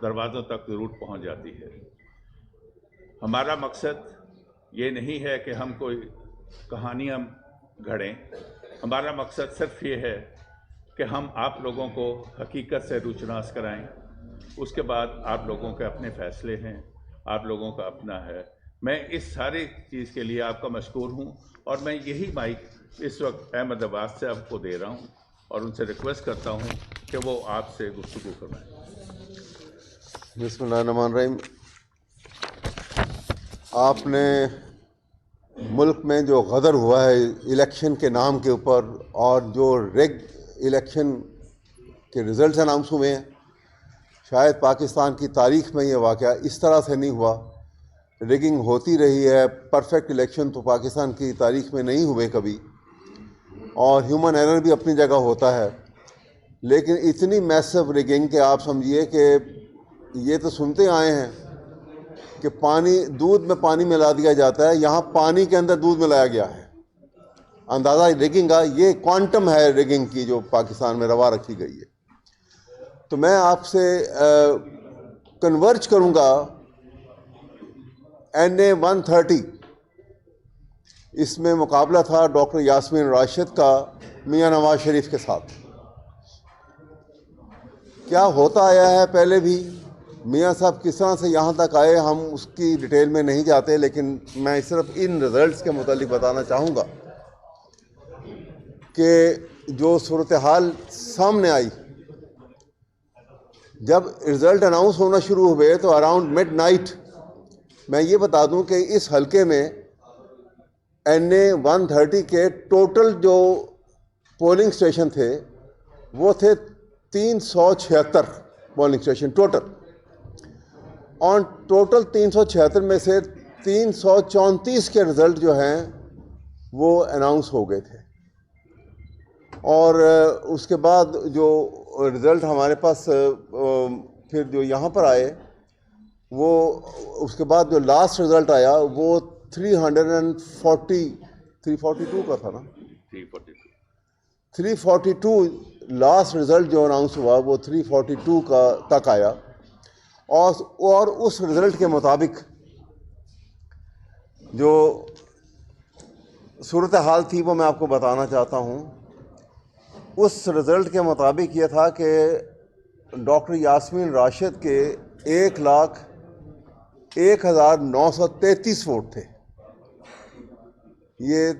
دروازوں تک ضرور پہنچ جاتی ہے۔ ہمارا مقصد یہ نہیں ہے کہ ہم کوئی کہانیاں گھڑیں، ہمارا مقصد صرف یہ ہے کہ ہم آپ لوگوں کو حقیقت سے روشناس کرائیں۔ اس کے بعد آپ لوگوں کے اپنے فیصلے ہیں، آپ لوگوں کا اپنا ہے۔ میں اس ساری چیز کے لیے آپ کا مشکور ہوں، اور میں یہی مائک اس وقت احمد آباد سے آپ کو دے رہا ہوں اور ان سے ریکویسٹ کرتا ہوں کہ وہ آپ سے گفتگو فرمائیں۔ بسم اللہ الرحمن الرحیم۔ آپ نے ملک میں جو غدر ہوا ہے الیکشن کے نام کے اوپر، اور جو ریگ الیکشن کے رزلٹس اناؤنس ہوئے ہیں، شاید پاکستان کی تاریخ میں یہ واقعہ اس طرح سے نہیں ہوا۔ ریگنگ ہوتی رہی ہے، پرفیکٹ الیکشن تو پاکستان کی تاریخ میں نہیں ہوئے کبھی، اور ہیومن ایرر بھی اپنی جگہ ہوتا ہے، لیکن اتنی میسو ریگنگ کہ آپ سمجھیے کہ یہ تو سنتے آئے ہیں کہ دودھ میں پانی ملا دیا جاتا ہے، یہاں پانی کے اندر دودھ ملایا گیا ہے۔ اندازہ ریگنگ کا یہ کوانٹم ہے ریگنگ کی جو پاکستان میں روا رکھی گئی ہے۔ تو میں آپ سے کنورج کروں گا NA 130، اس میں مقابلہ تھا ڈاکٹر یاسمین راشد کا میاں نواز شریف کے ساتھ۔ کیا ہوتا آیا ہے پہلے بھی، میاں صاحب کس طرح سے یہاں تک آئے، ہم اس کی ڈیٹیل میں نہیں جاتے، لیکن میں صرف ان رزلٹس کے متعلق بتانا چاہوں گا کہ جو صورتحال سامنے آئی جب رزلٹ اناؤنس ہونا شروع ہوئے تو اراؤنڈ مڈ نائٹ، میں یہ بتا دوں کہ اس حلقے میں NA 130 کے ٹوٹل جو پولنگ اسٹیشن تھے وہ تھے 376 پولنگ اسٹیشن ٹوٹل، اور ٹوٹل 376 میں سے 334 کے رزلٹ جو ہیں وہ اناؤنس ہو گئے تھے، اور اس کے بعد جو رزلٹ ہمارے پاس پھر جو یہاں پر آئے، وہ اس کے بعد جو لاسٹ رزلٹ آیا وہ 342 کا تھا نا، 342 لاسٹ رزلٹ جو اناؤنس ہوا وہ 342 تک آیا، اور اس رزلٹ کے مطابق جو صورتحال تھی وہ میں آپ کو بتانا چاہتا ہوں۔ اس رزلٹ کے مطابق یہ تھا کہ ڈاکٹر یاسمین راشد کے 1,01,933 ووٹ تھے۔ یہ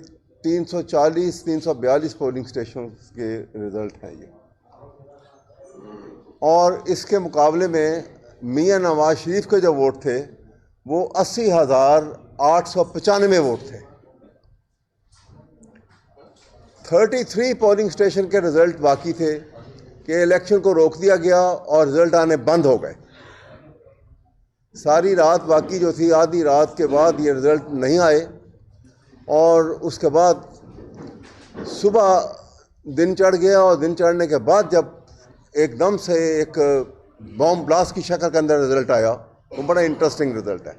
342 پولنگ اسٹیشن کے رزلٹ ہیں یہ، اور اس کے مقابلے میں میاں نواز شریف کے جو ووٹ تھے وہ 80,895 ووٹ تھے۔ 33 پولنگ اسٹیشن کے رزلٹ باقی تھے کہ الیکشن کو روک دیا گیا اور رزلٹ آنے بند ہو گئے۔ ساری رات باقی جو تھی، آدھی رات کے بعد یہ رزلٹ نہیں آئے، اور اس کے بعد صبح دن چڑھ گیا، اور دن چڑھنے کے بعد جب ایک دم سے ایک بام بلاسٹ کی شکل کے اندر رزلٹ آیا، وہ بڑا انٹرسٹنگ رزلٹ ہے،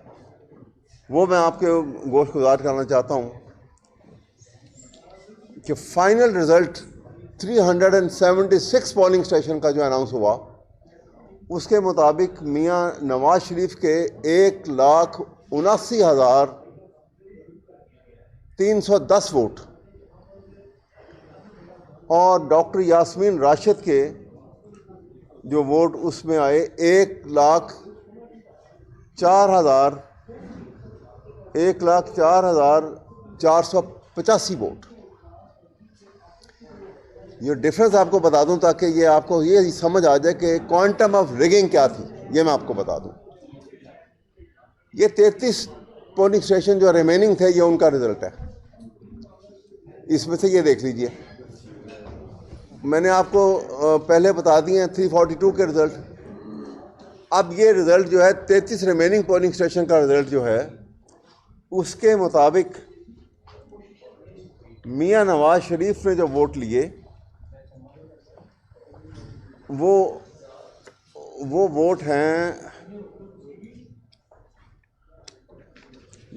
وہ میں آپ کے گوش گزار کرنا چاہتا ہوں کہ فائنل رزلٹ 376 پولنگ اسٹیشن کا جو اناؤنس ہوا، اس کے مطابق میاں نواز شریف کے 1,79,310 ووٹ، اور ڈاکٹر یاسمین راشد کے جو ووٹ اس میں آئے 1,04,485 ووٹ۔ یہ ڈفرنس آپ کو بتا دوں تاکہ یہ آپ کو یہ سمجھ آ جائے کہ کوانٹم آف ریگنگ کیا تھی، یہ میں آپ کو بتا دوں۔ یہ 33 پولنگ اسٹیشن جو ریمیننگ تھے، یہ ان کا رزلٹ ہے۔ اس میں سے یہ دیکھ لیجئے، میں نے آپ کو پہلے بتا دیے ہیں 342 کے رزلٹ۔ اب یہ رزلٹ جو ہے 33 ریمیننگ پولنگ اسٹیشن کا رزلٹ جو ہے، اس کے مطابق میاں نواز شریف نے جو ووٹ لیے وہ ووٹ ہیں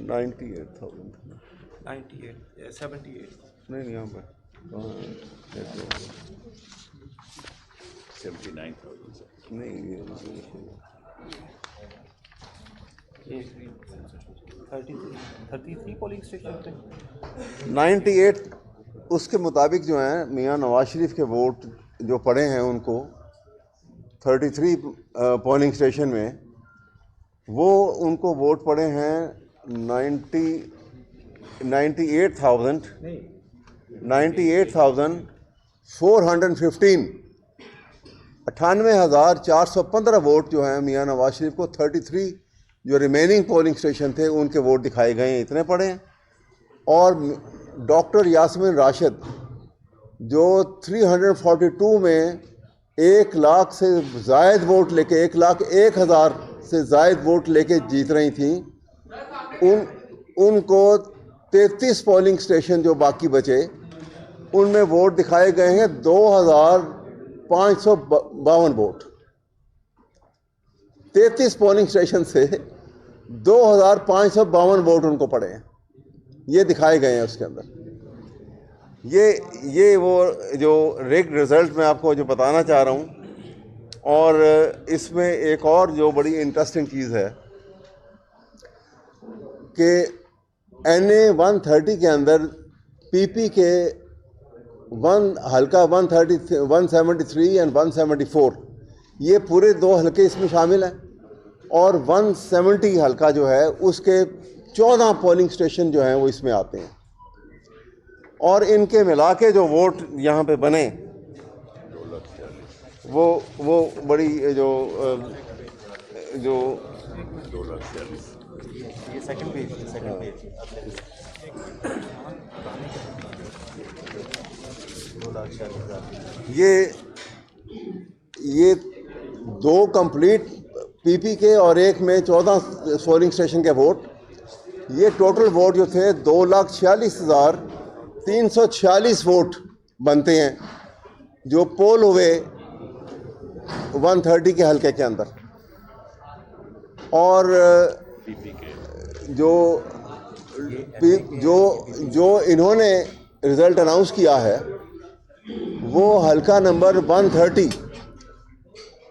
78 نہیں یہاں پر 79,000 نہیں، 33 پولنگ اسٹیشن تھے 98 اس کے مطابق جو ہیں میاں نواز شریف کے ووٹ جو پڑے ہیں ان کو 33 پولنگ اسٹیشن میں وہ ان کو ووٹ پڑے ہیں 98,415 98,415 ووٹ جو ہیں میاں نواز شریف کو 33 جو ریمیننگ پولنگ اسٹیشن تھے ان کے ووٹ دکھائے گئے ہیں، اتنے پڑے ہیں. اور ڈاکٹر یاسمین راشد جو 342 میں 1 لاکھ سے زائد ووٹ لے کے 1,01,000 سے زائد ووٹ لے کے جیت رہی تھیں، ان کو 33 پولنگ اسٹیشن جو باقی بچے ان میں ووٹ دکھائے گئے ہیں 2,552 ووٹ. 33 پولنگ اسٹیشن سے 2,552 ووٹ ان کو پڑے ہیں، یہ دکھائے گئے ہیں اس کے اندر. یہ وہ جو ریگ رزلٹ میں آپ کو جو بتانا چاہ رہا ہوں. اور اس میں ایک اور جو بڑی انٹرسٹنگ چیز ہے کہ NA 130 کے اندر پی پی کے حلقہ 173 اینڈ 174 یہ پورے 2 حلقے اس میں شامل ہیں، اور 170 حلقہ جو ہے اس کے 14 پولنگ اسٹیشن جو ہیں وہ اس میں آتے ہیں. اور ان کے ملا کے جو ووٹ یہاں پہ بنے وہ بڑی جو یہ سیکنڈ پیج یہ 2 کمپلیٹ پی پی کے اور ایک میں 14 پولنگ اسٹیشن کے ووٹ، یہ ٹوٹل ووٹ جو تھے 2,46,346 ووٹ بنتے ہیں جو پول ہوئے 130 کے حلقے کے اندر. اور جو انہوں نے رزلٹ اناؤنس کیا ہے وہ حلقہ نمبر 130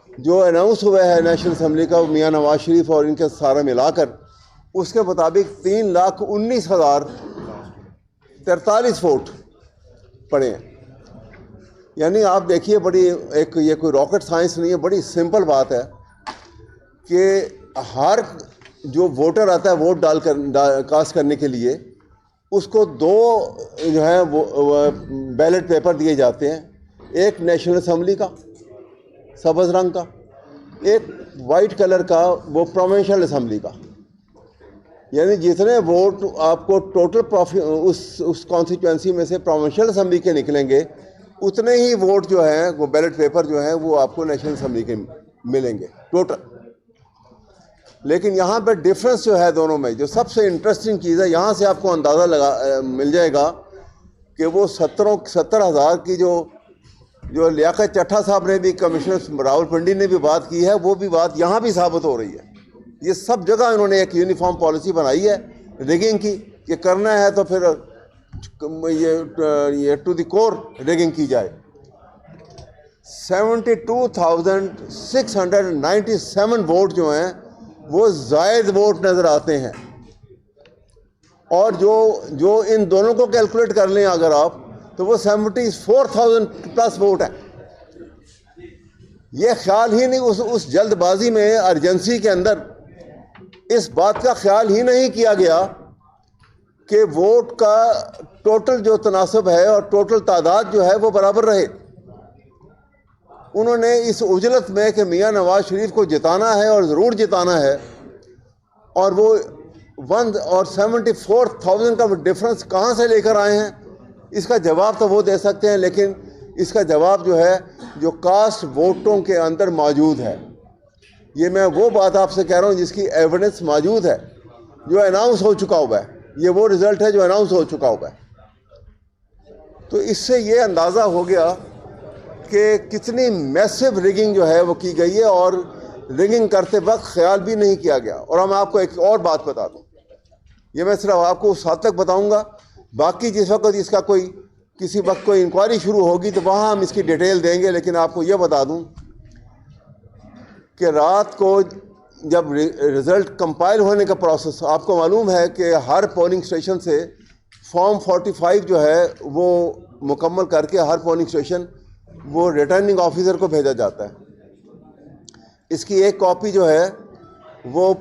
جو اناؤنس ہوا ہے نیشنل اسمبلی کا میاں نواز شریف اور ان کے سارا ملا کر، اس کے مطابق 3,19,043 ووٹ پڑے ہیں. یعنی آپ دیکھیے یہ کوئی راکٹ سائنس نہیں ہے، بڑی سمپل بات ہے کہ ہر جو ووٹر آتا ہے ووٹ کاسٹ کرنے کے لیے اس کو 2 جو ہے بیلٹ پیپر دیے جاتے ہیں، ایک نیشنل اسمبلی کا سبز رنگ کا، ایک وائٹ کلر کا وہ پروونشل اسمبلی کا. یعنی جتنے ووٹ آپ کو ٹوٹل اس کانسٹیٹوئنسی میں سے پروونشل اسمبلی کے نکلیں گے اتنے ہی ووٹ جو ہیں وہ بیلٹ پیپر جو ہیں وہ آپ کو نیشنل اسمبلی کے ملیں گے ٹوٹل. لیکن یہاں پہ ڈفرینس جو ہے دونوں میں، جو سب سے انٹرسٹنگ چیز ہے، یہاں سے آپ کو اندازہ مل جائے گا کہ وہ 70,000 کی جو لیاقت چٹھا صاحب نے بھی، کمشنر راول پنڈی نے بھی بات کی ہے، وہ بھی بات یہاں بھی ثابت ہو رہی ہے. یہ سب جگہ انہوں نے ایک یونیفارم پالیسی بنائی ہے ریگنگ کی، کہ کرنا ہے تو پھر یہ ٹو دی کور ریگنگ کی جائے. 72,697 ووٹ جو ہیں وہ زائد ووٹ نظر آتے ہیں. اور جو ان دونوں کو کیلکولیٹ کر لیں اگر آپ تو وہ 74,000 پلس ووٹ ہیں. یہ خیال ہی نہیں اس جلد بازی میں ارجنسی کے اندر اس بات کا خیال ہی نہیں کیا گیا کہ ووٹ کا ٹوٹل جو تناسب ہے اور ٹوٹل تعداد جو ہے وہ برابر رہے. انہوں نے اس اجلت میں کہ میاں نواز شریف کو جتانا ہے اور ضرور جتانا ہے، اور وہ 74,000 کا ڈفرنس کہاں سے لے کر آئے ہیں اس کا جواب تو وہ دے سکتے ہیں، لیکن اس کا جواب جو ہے جو کاسٹ ووٹوں کے اندر موجود ہے. یہ میں وہ بات آپ سے کہہ رہا ہوں جس کی ایویڈنس موجود ہے، جو اناؤنس ہو چکا ہوا ہے. یہ وہ رزلٹ ہے جو اناؤنس ہو چکا ہوا ہے. تو اس سے یہ اندازہ ہو گیا کہ کتنی میسو ریگنگ جو ہے وہ کی گئی ہے، اور ریگنگ کرتے وقت خیال بھی نہیں کیا گیا. اور میں آپ کو ایک اور بات بتا دوں، یہ میں صرف آپ کو اس حد تک بتاؤں گا، باقی جس وقت اس کا کسی وقت کوئی انکوائری شروع ہوگی تو وہاں ہم اس کی ڈیٹیل دیں گے. لیکن آپ کو یہ بتا دوں کہ رات کو جب رزلٹ کمپائل ہونے کا پروسیس، آپ کو معلوم ہے کہ ہر پولنگ اسٹیشن سے فارم 45 جو ہے وہ مکمل کر کے ہر پولنگ اسٹیشن وہ ریٹرننگ آفیسر کو بھیجا جاتا ہے۔ اس کی ایک کاپی جو ہے وہ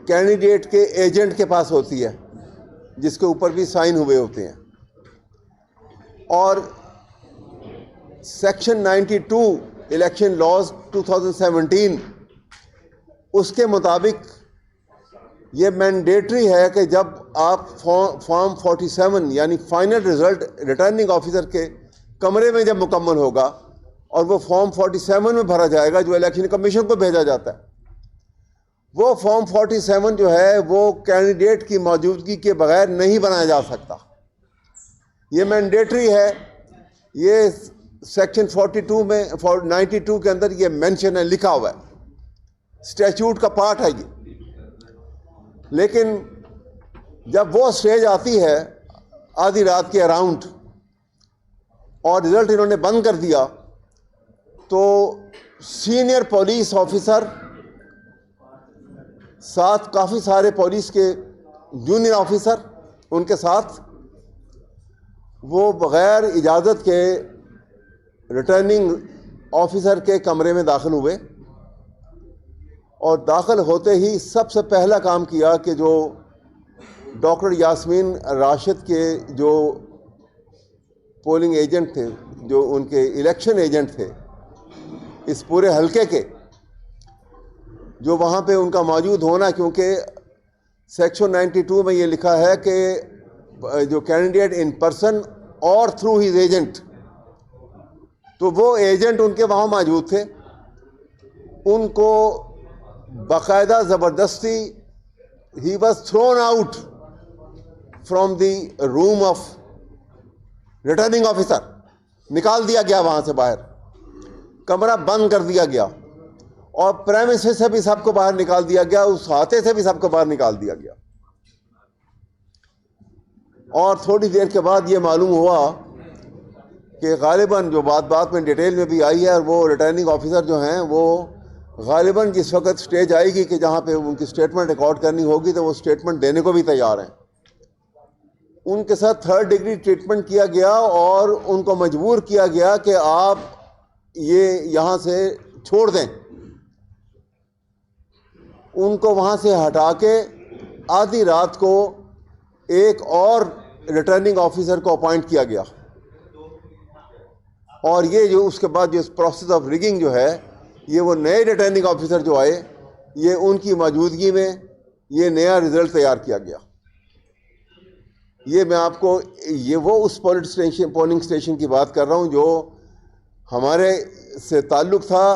کینڈیڈیٹ کے ایجنٹ کے پاس ہوتی ہے، جس کے اوپر بھی سائن ہوئے ہوتے ہیں۔ اور سیکشن 92 الیکشن لاز 2017 اس کے مطابق یہ مینڈیٹری ہے کہ جب آپ فارم 47 یعنی فائنل رزلٹ ریٹرننگ آفیسر کے کمرے میں جب مکمل ہوگا اور وہ فارم 47 میں بھرا جائے گا جو الیکشن کمیشن کو بھیجا جاتا ہے، وہ فارم 47 جو ہے وہ کینڈیڈیٹ کی موجودگی کے بغیر نہیں بنایا جا سکتا۔ یہ مینڈیٹری ہے، یہ سیکشن 42 میں 92 کے اندر یہ مینشن ہے، لکھا ہوا ہے، اسٹیچوٹ کا پارٹ ہے یہ۔ لیکن جب وہ اسٹیج آتی ہے آدھی رات کے اراؤنڈ اور رزلٹ انہوں نے بند کر دیا، تو سینئر پولیس آفیسر ساتھ کافی سارے پولیس کے جونیئر آفیسر ان کے ساتھ وہ بغیر اجازت کے ریٹرننگ آفیسر کے کمرے میں داخل ہوئے، اور داخل ہوتے ہی سب سے پہلا کام کیا کہ جو ڈاکٹر یاسمین راشد کے جو پولنگ ایجنٹ تھے، جو ان کے الیکشن ایجنٹ تھے اس پورے حلقے کے، جو وہاں پہ ان کا موجود ہونا، کیونکہ سیکشن 92 میں یہ لکھا ہے کہ جو کینڈیڈیٹ ان پرسن اور تھرو ہز ایجنٹ، تو وہ ایجنٹ ان کے وہاں موجود تھے، ان کو باقاعدہ زبردستی ہی was thrown out from the room of returning officer, نکال دیا گیا وہاں سے باہر، کمرہ بند کر دیا گیا، اور پریمیسز سے بھی سب کو باہر نکال دیا گیا، اس احاطے سے بھی سب کو باہر نکال دیا گیا۔ اور تھوڑی دیر کے بعد یہ معلوم ہوا کہ غالباً جو بات میں ڈیٹیل میں بھی آئی ہے، اور وہ ریٹرننگ آفیسر جو ہیں وہ غالباً جس وقت سٹیج آئے گی کہ جہاں پہ ان کی سٹیٹمنٹ ریکارڈ کرنی ہوگی تو وہ سٹیٹمنٹ دینے کو بھی تیار ہیں، ان کے ساتھ تھرڈ ڈگری ٹریٹمنٹ کیا گیا اور ان کو مجبور کیا گیا کہ آپ یہ یہاں سے چھوڑ دیں۔ ان کو وہاں سے ہٹا کے آدھی رات کو ایک اور ریٹرننگ آفیسر کو اپوائنٹ کیا گیا، اور یہ جو اس کے بعد جو پروسیس آف ریگنگ جو ہے، یہ وہ نئے ریٹرننگ آفیسر جو آئے، یہ ان کی موجودگی میں یہ نیا رزلٹ تیار کیا گیا۔ یہ میں آپ کو یہ وہ اس پولنگ اسٹیشن کی بات کر رہا ہوں جو ہمارے سے تعلق تھا،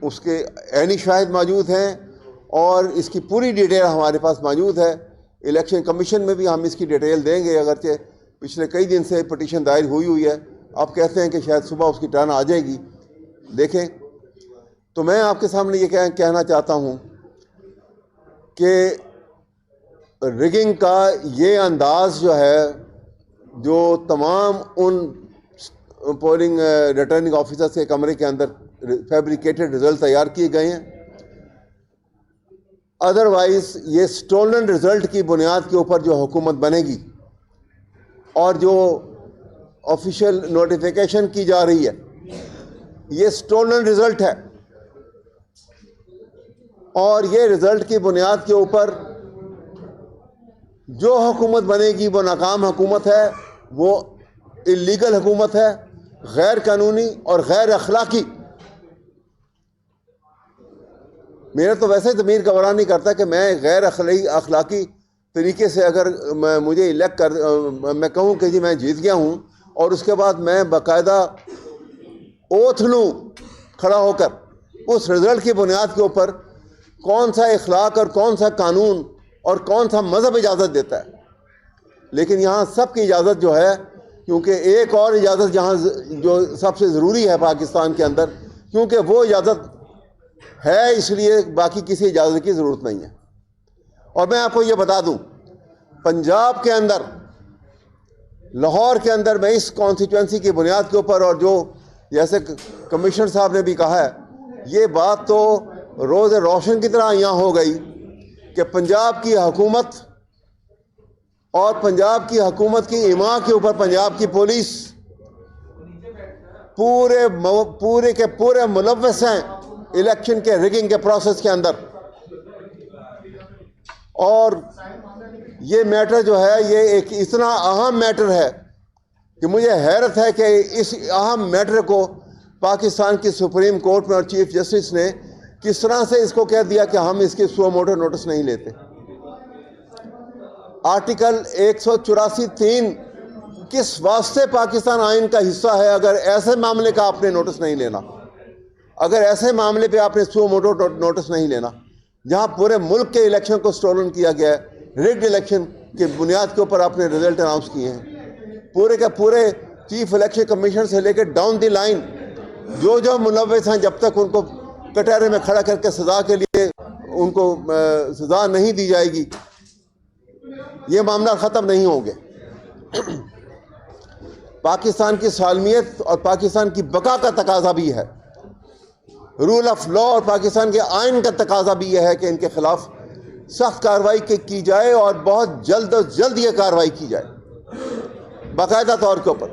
اس کے عینی شاہد موجود ہیں، اور اس کی پوری ڈیٹیل ہمارے پاس موجود ہے۔ الیکشن کمیشن میں بھی ہم اس کی ڈیٹیل دیں گے، اگرچہ پچھلے کئی دن سے پٹیشن دائر ہوئی ہے، آپ کہتے ہیں کہ شاید صبح اس کی ٹرن آ جائے گی، دیکھیں۔ تو میں آپ کے سامنے یہ کہنا چاہتا ہوں کہ ریگنگ کا یہ انداز جو ہے، جو تمام ان پولنگ ریٹرننگ آفیسر کے کمرے کے اندر فیبریکیٹڈ رزلٹ تیار کیے گئے ہیں، ادروائز یہ سٹولن رزلٹ کی بنیاد کے اوپر جو حکومت بنے گی اور جو آفیشیل نوٹیفیکیشن کی جا رہی ہے، یہ سٹولن رزلٹ ہے، اور یہ رزلٹ کی بنیاد کے اوپر جو حکومت بنے گی وہ ناکام حکومت ہے، وہ اللیگل حکومت ہے، غیر قانونی اور غیر اخلاقی۔ میرا تو ویسے ضمیر گوارا نہیں کرتا کہ میں غیر اخلاقی طریقے سے اگر مجھے الیکٹ میں کہوں کہ جی میں جیت گیا ہوں، اور اس کے بعد میں باقاعدہ اوتھ لوں کھڑا ہو کر اس رزلٹ کی بنیاد کے اوپر، کون سا اخلاق اور کون سا قانون اور کون سا مذہب اجازت دیتا ہے؟ لیکن یہاں سب کی اجازت جو ہے، کیونکہ ایک اور اجازت جہاں جو سب سے ضروری ہے پاکستان کے اندر، کیونکہ وہ اجازت ہے اس لیے باقی کسی اجازت کی ضرورت نہیں ہے۔ اور میں آپ کو یہ بتا دوں، پنجاب کے اندر، لاہور کے اندر، میں اس کانسٹیچوئنسی کی بنیاد کے اوپر، اور جو جیسے کمشنر صاحب نے بھی کہا ہے، یہ بات تو روز روشن کی طرح یہاں ہو گئی کہ پنجاب کی حکومت اور پنجاب کی حکومت کی ایما کے اوپر پنجاب کی پولیس پورے کے پورے ملوث ہیں الیکشن کے ریگنگ کے پروسیس کے اندر. اور یہ میٹر جو ہے یہ ایک اتنا اہم میٹر ہے کہ مجھے حیرت ہے کہ اس اہم میٹر کو پاکستان کی سپریم کورٹ میں اور چیف جسٹس نے کس طرح سے اس کو کہہ دیا کہ ہم اس کی سو موٹو نوٹس نہیں لیتے. آرٹیکل 184(3) کس واسطے پاکستان آئین کا حصہ ہے اگر ایسے معاملے کا آپ نے نوٹس نہیں لینا, اگر ایسے معاملے پہ آپ نے سو موٹو نوٹس نہیں لینا جہاں پورے ملک کے الیکشن کو سٹولن کیا گیا ہے, ریگڈ الیکشن کے بنیاد کے اوپر آپ نے رزلٹ اناؤنس کیے ہیں. پورے کے پورے چیف الیکشن کمیشنر سے لے کے ڈاؤن دی لائن جو ملوث ہیں جب تک ان کو کٹہرے میں کھڑا کر کے سزا کے لیے ان کو سزا نہیں دی جائے گی یہ معاملہ ختم نہیں ہوں گے. پاکستان کی سالمیت اور پاکستان کی بقا کا تقاضا بھی ہے, رول آف لا اور پاکستان کے آئین کا تقاضا بھی یہ ہے کہ ان کے خلاف سخت کارروائی کی جائے اور بہت جلد از جلد یہ کارروائی کی جائے باقاعدہ طور کے اوپر.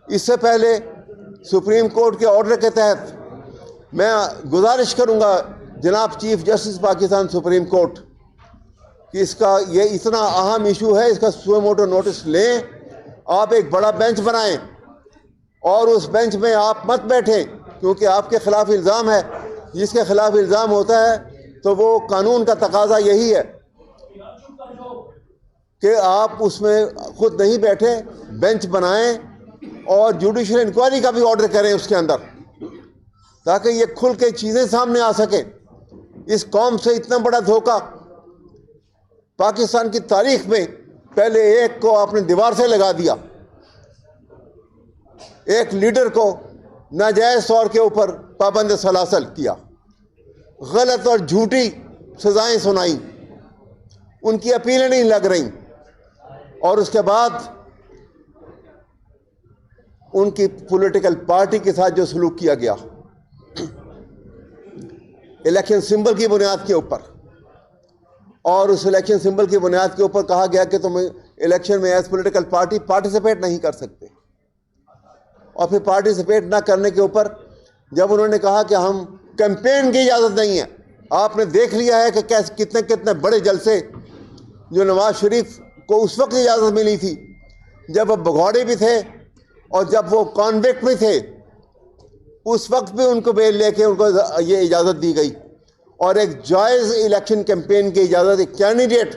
اس سے پہلے سپریم کورٹ کے آرڈر کے تحت میں گزارش کروں گا جناب chief justice Pakistan supreme court کہ اس کا یہ اتنا اہم ایشو ہے, اس کا سو موٹو نوٹس لیں, آپ ایک بڑا بینچ بنائیں اور اس بینچ میں آپ مت بیٹھیں کیونکہ آپ کے خلاف الزام ہے. جس کے خلاف الزام ہوتا ہے تو وہ قانون کا تقاضا یہی ہے کہ آپ اس میں خود نہیں بیٹھیں, بینچ بنائیں اور جوڈیشل انکوائری کا بھی آرڈر کریں اس کے اندر تاکہ یہ کھل کے چیزیں سامنے آ سکیں. اس قوم سے اتنا بڑا دھوکہ پاکستان کی تاریخ میں پہلے ایک کو آپ نے دیوار سے لگا دیا, ایک لیڈر کو ناجائز طور کے اوپر پابند سلاسل کیا, غلط اور جھوٹی سزائیں سنائیں, ان کی اپیلیں نہیں لگ رہی اور اس کے بعد ان کی پولیٹیکل پارٹی کے ساتھ جو سلوک کیا گیا الیکشن سمبل کی بنیاد کے اوپر, اور اس الیکشن سمبل کی بنیاد کے اوپر کہا گیا کہ تم الیکشن میں ایز پولیٹیکل پارٹی پارٹیسپیٹ نہیں کر سکتے. اور پھر پارٹیسپیٹ نہ کرنے کے اوپر جب انہوں نے کہا کہ ہم کیمپین کی اجازت نہیں ہے, آپ نے دیکھ لیا ہے کہ کتنے بڑے جلسے جو نواز شریف کو اس وقت اجازت ملی تھی جب وہ بگوڑے بھی تھے اور جب وہ کانوکٹ میں تھے, اس وقت بھی ان کو بیل لے کے ان کو یہ اجازت دی گئی اور ایک جائز الیکشن کیمپین کی اجازت ایک کینڈیڈیٹ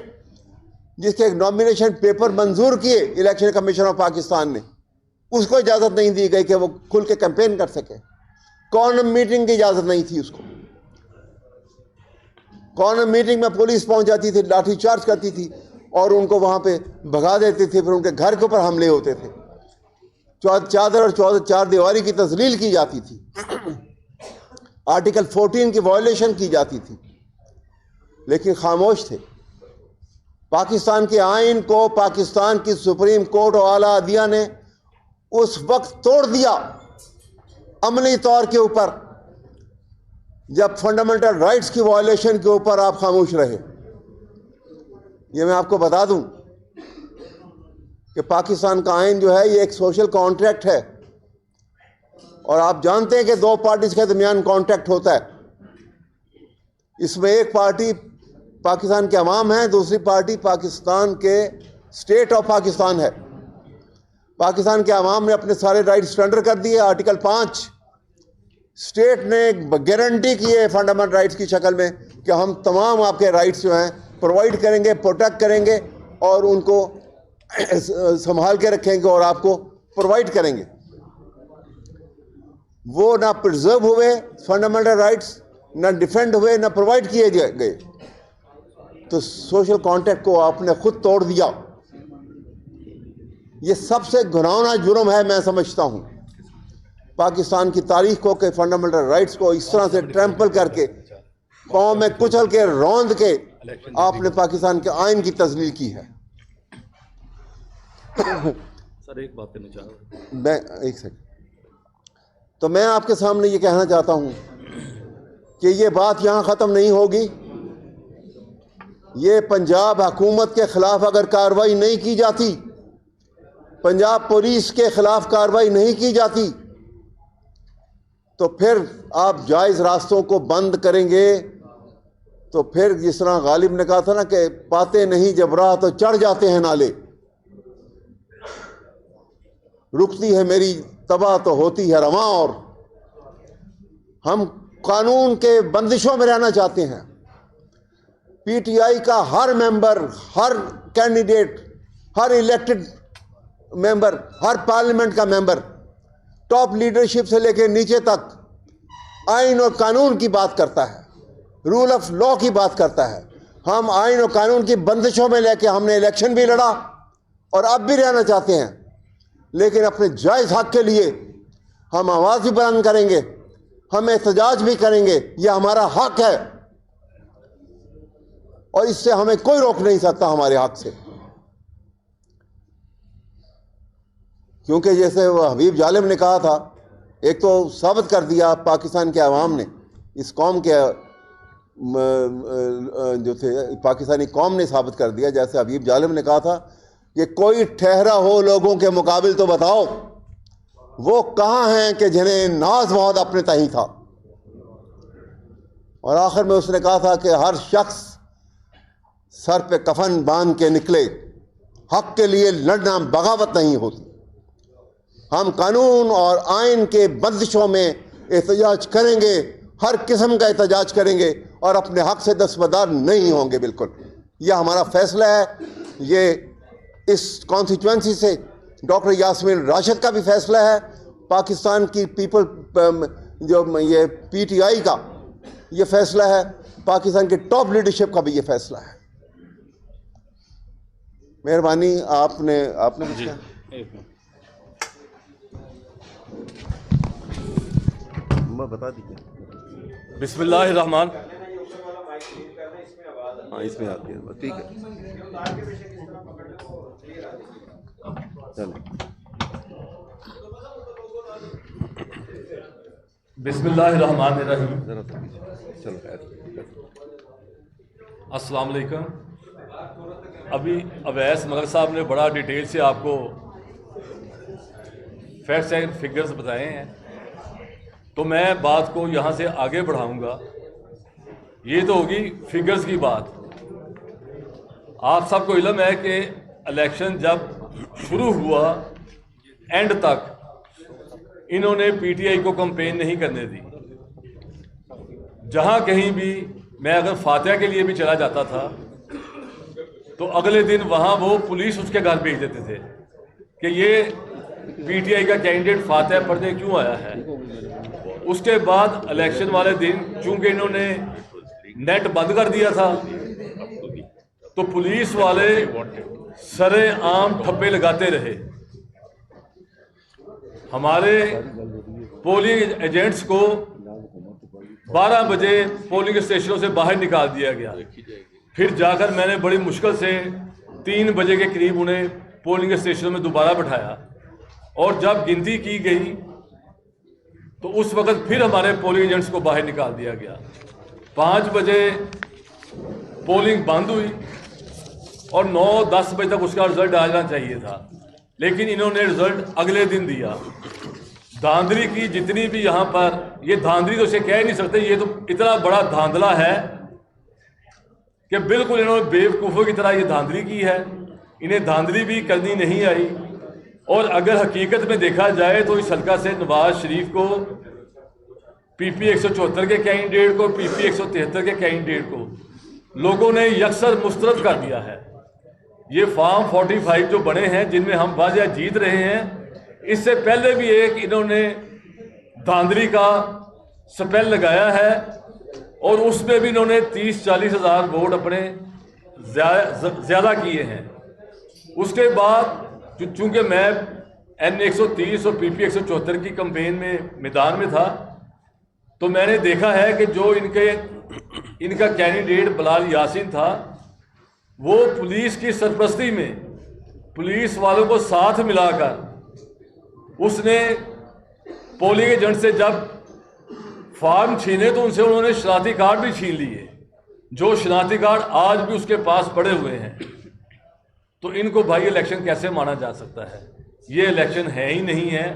جس کے ایک نامینیشن پیپر منظور کیے الیکشن کمیشن آف پاکستان نے اس کو اجازت نہیں دی گئی کہ وہ کھل کے کیمپین کر سکے. کارنر میٹنگ کی اجازت نہیں تھی اس کو. کارنر میٹنگ میں پولیس پہنچ جاتی تھی, لاٹھی چارج کرتی تھی اور ان کو وہاں پہ بھگا دیتے تھے, پھر ان کے گھر کے اوپر حملے ہوتے تھے, چادر اور چار دیواری کی تذلیل کی جاتی تھی, آرٹیکل 14 کی وائلیشن کی جاتی تھی, لیکن خاموش تھے. پاکستان کے آئین کو پاکستان کی سپریم کورٹ اور اعلیٰ عدلیہ نے اس وقت توڑ دیا عملی طور کے اوپر جب فنڈامنٹل رائٹس کی وائلیشن کے اوپر آپ خاموش رہے. یہ میں آپ کو بتا دوں کہ پاکستان کا آئین جو ہے یہ ایک سوشل کانٹریکٹ ہے اور آپ جانتے ہیں کہ دو پارٹیز کے درمیان کانٹریکٹ ہوتا ہے. اس میں ایک پارٹی پاکستان کے عوام ہیں, دوسری پارٹی پاکستان کے اسٹیٹ آف پاکستان ہے. پاکستان کے عوام نے اپنے سارے رائٹ سرنڈر کر دیے. آرٹیکل 5 اسٹیٹ نے گارنٹی کی ہے فنڈامنٹل رائٹس کی شکل میں کہ ہم تمام آپ کے رائٹس جو ہیں پرووائڈ کریں گے, پروٹیکٹ کریں گے اور ان کو سنبھال کے رکھیں گے اور آپ کو پرووائڈ کریں گے. وہ نہ پرزرو ہوئے فنڈامنٹل رائٹس, نہ ڈیفینڈ ہوئے, نہ پرووائڈ کیے گئے. تو سوشل کانٹیکٹ کو آپ نے خود توڑ دیا. یہ سب سے گھناؤنا جرم ہے میں سمجھتا ہوں پاکستان کی تاریخ کو کہ فنڈامنٹل رائٹس کو اس طرح سے ٹرمپل کر کے پاؤں میں کچل کے روند کے آپ نے پاکستان کے آئین کی تذلیل کی ہے. سر ایک بات کرنا چاہ رہا ہوں میں ایک سیکنڈ. تو میں آپ کے سامنے یہ کہنا چاہتا ہوں کہ یہ بات یہاں ختم نہیں ہوگی. یہ پنجاب حکومت کے خلاف اگر کارروائی نہیں کی جاتی، پنجاب پولیس کے خلاف کارروائی نہیں کی جاتی، تو پھر آپ جائز راستوں کو بند کریں گے. تو پھر جس طرح غالب نے کہا تھا نا کہ پاتے نہیں جب راہ تو چڑھ جاتے ہیں نالے. رکتی ہے میری تباہ تو ہوتی ہے رواں. اور ہم قانون کے بندشوں میں رہنا چاہتے ہیں. پی ٹی آئی کا ہر ممبر، ہر کینڈیڈیٹ، ہر الیکٹڈ ممبر، ہر پارلیمنٹ کا ممبر، ٹاپ لیڈرشپ سے لے کے نیچے تک آئین اور قانون کی بات کرتا ہے، رول آف لا کی بات کرتا ہے. ہم آئین اور قانون کی بندشوں میں لے کے ہم نے الیکشن بھی لڑا اور اب بھی رہنا چاہتے ہیں، لیکن اپنے جائز حق کے لیے ہم آواز بھی بلند کریں گے، ہم احتجاج بھی کریں گے. یہ ہمارا حق ہے اور اس سے ہمیں کوئی روک نہیں سکتا ہمارے حق سے. کیونکہ جیسے وہ حبیب ظالم نے کہا تھا، ایک تو ثابت کر دیا پاکستان کے عوام نے، اس قوم کے جو تھے پاکستانی قوم نے ثابت کر دیا، جیسے حبیب ظالم نے کہا تھا کہ کوئی ٹھہرا ہو لوگوں کے مقابل تو بتاؤ وہ کہاں ہیں کہ جنہیں ناز بہت اپنے تئیں تھا. اور آخر میں اس نے کہا تھا کہ ہر شخص سر پہ کفن باندھ کے نکلے، حق کے لیے لڑنا بغاوت نہیں ہوتی. ہم قانون اور آئین کے بندشوں میں احتجاج کریں گے، ہر قسم کا احتجاج کریں گے اور اپنے حق سے دستبردار نہیں ہوں گے. بالکل یہ ہمارا فیصلہ ہے. یہ اس کانسٹیچوئنسی سے ڈاکٹر یاسمین راشد کا بھی فیصلہ ہے، پاکستان کی پیپل جو یہ پی ٹی آئی کا یہ فیصلہ ہے، پاکستان کی ٹاپ لیڈرشپ کا بھی یہ فیصلہ ہے. مہربانی آپ نے جی بتا دیجیے. بسم اللہ الرحمن. ہاں اس میں آتی ہے، ٹھیک ہے چلو. بسم اللہ الرحمن الرحیم. چلو السلام علیکم. ابھی اویس ملک صاحب نے بڑا ڈیٹیل سے آپ کو فیکٹس اینڈ فگرز بتائے ہیں، تو میں بات کو یہاں سے آگے بڑھاؤں گا. یہ تو ہوگی فگرز کی بات. آپ سب کو علم ہے کہ الیکشن جب شروع ہوا اینڈ تک انہوں نے پی ٹی آئی کو کمپین نہیں کرنے دی. جہاں کہیں بھی میں اگر فاتحہ کے لیے بھی چلا جاتا تھا تو اگلے دن وہاں وہ پولیس اس کے گھر بھیج دیتے تھے کہ یہ پی ٹی آئی کا کینڈیڈیٹ فاتحہ پڑھنے کیوں آیا ہے. اس کے بعد الیکشن والے دن چونکہ انہوں نے نیٹ بند کر دیا تھا تو پولیس والے سرے عام ٹھپے لگاتے رہے. ہمارے پولنگ ایجنٹس کو 12 بجے پولنگ اسٹیشنوں سے باہر نکال دیا گیا. پھر جا کر میں نے بڑی مشکل سے 3 بجے کے قریب انہیں پولنگ اسٹیشنوں میں دوبارہ بٹھایا اور جب گنتی کی گئی تو اس وقت پھر ہمارے پولنگ ایجنٹس کو باہر نکال دیا گیا. 5 بجے پولنگ بند ہوئی اور 9-10 بجے تک اس کا رزلٹ آ جانا چاہیے تھا، لیکن انہوں نے رزلٹ اگلے دن دیا. دھاندلی کی جتنی بھی یہاں پر، یہ دھاندلی تو اسے کہہ نہیں سکتے، یہ تو اتنا بڑا دھاندلا ہے کہ بالکل انہوں نے بیوقوفوں کی طرح یہ دھاندلی کی ہے. انہیں دھاندلی بھی کرنی نہیں آئی. اور اگر حقیقت میں دیکھا جائے تو اس حلقہ سے نواز شریف کو پی پی 174 کے کینڈیڈیٹ کو، پی پی 173 کے کینڈیڈیٹ کو لوگوں نے یکسر مسترد کر دیا ہے. یہ فارم 45 جو بنے ہیں جن میں ہم واضح جیت رہے ہیں، اس سے پہلے بھی ایک انہوں نے دھاندلی کا سپیل لگایا ہے اور اس میں بھی انہوں نے 30-40 ہزار ووٹ اپنے زیادہ کیے ہیں. اس کے بعد چونکہ میں N130 اور پی پی 174 کی کمپین میں میدان میں تھا تو میں نے دیکھا ہے کہ جو ان کا کینڈیڈیٹ بلال یاسین تھا وہ پولیس کی سرپرستی میں پولیس والوں کو ساتھ ملا کر اس نے پولنگ ایجنٹ سے جب فارم چھینے تو ان سے انہوں نے شناختی کارڈ بھی چھین لیے، جو شناختی کارڈ آج بھی اس کے پاس پڑے ہوئے ہیں. تو ان کو بھائی الیکشن کیسے مانا جا سکتا ہے؟ یہ الیکشن ہے ہی نہیں ہے.